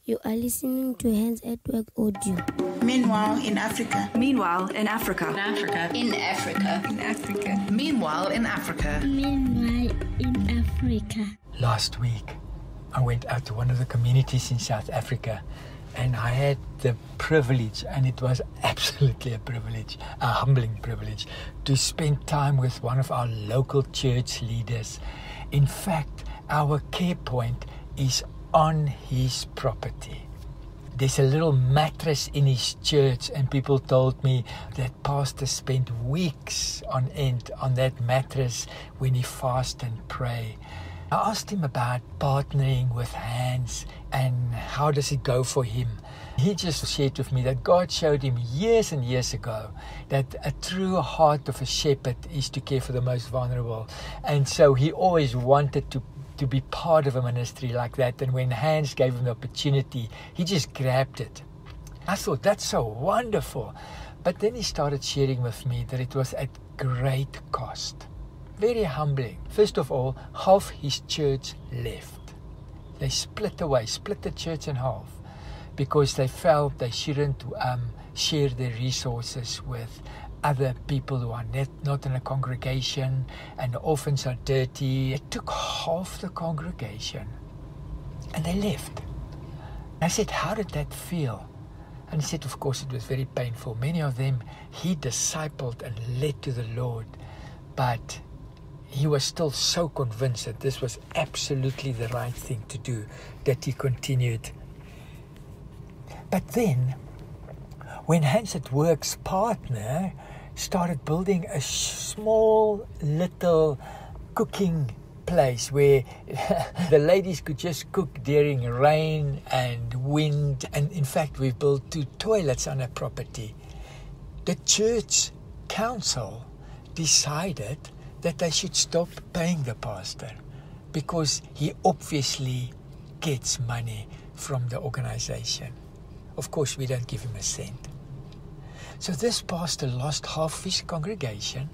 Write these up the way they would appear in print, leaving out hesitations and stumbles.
You are listening to Hands at Work audio. Meanwhile in Africa. Meanwhile in Africa. In Africa. In Africa. In Africa. Meanwhile in Africa. Meanwhile in Africa. Last week, I went out to one of the communities in South Africa, and I had the privilege, and it was absolutely a privilege, a humbling privilege, to spend time with one of our local church leaders. In fact, our care point is on his property. There's a little mattress in his church, and people told me that pastor spent weeks on end on that mattress when he fast and pray. I asked him about partnering with Hands and how does it go for him. He just shared with me that God showed him years and years ago that a true heart of a shepherd is to care for the most vulnerable. And so he always wanted to be part of a ministry like that. And when Hands gave him the opportunity, he just grabbed it. I thought, that's so wonderful. But then he started sharing with me that it was at great cost. Very humbling. First of all, half his church left. They split the church in half because they felt they shouldn't share their resources with other people who are not in a congregation, and the orphans are dirty. It took half the congregation and they left. I said, how did that feel? And he said, of course, it was very painful. Many of them he discipled and led to the Lord, but he was still so convinced that this was absolutely the right thing to do that he continued. But then, when Hands at Work's partner started building a small little cooking place where the ladies could just cook during rain and wind, and in fact we've built 2 toilets on a property, the church council decided that they should stop paying the pastor because he obviously gets money from the organization. Of course, we don't give him a cent. So this pastor lost half his congregation,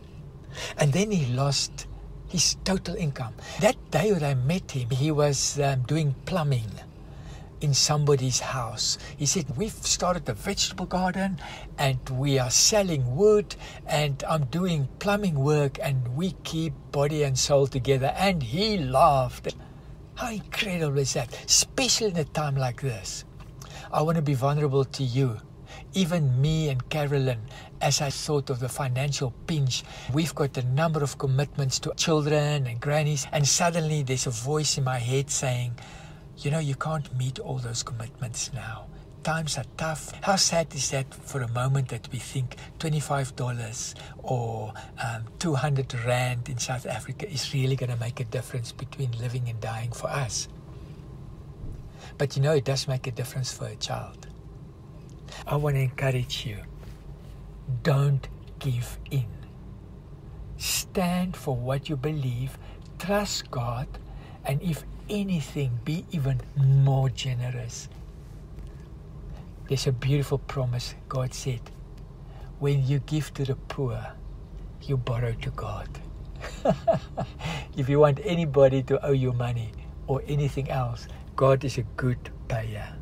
and then he lost his total income. That day when I met him, he was doing plumbing in somebody's house. He said, we've started a vegetable garden and we are selling wood and I'm doing plumbing work and we keep body and soul together. And he laughed. How incredible is that? Especially in a time like this. I want to be vulnerable to you. Even me and Carolyn, as I thought of the financial pinch, we've got a number of commitments to children and grannies, and suddenly there's a voice in my head saying, you know, you can't meet all those commitments now. Times are tough. How sad is that for a moment that we think $25 or 200 Rand in South Africa is really going to make a difference between living and dying for us. But you know, it does make a difference for a child. I want to encourage you. Don't give in. Stand for what you believe. Trust God. And if anything, be even more generous. There's a beautiful promise. God said, when you give to the poor, you borrow to God. If you want anybody to owe you money or anything else, God is a good payer.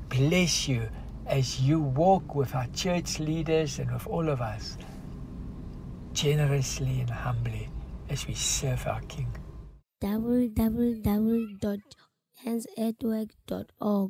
Bless you as you walk with our church leaders and with all of us, generously and humbly as we serve our King. www.handsatwork.org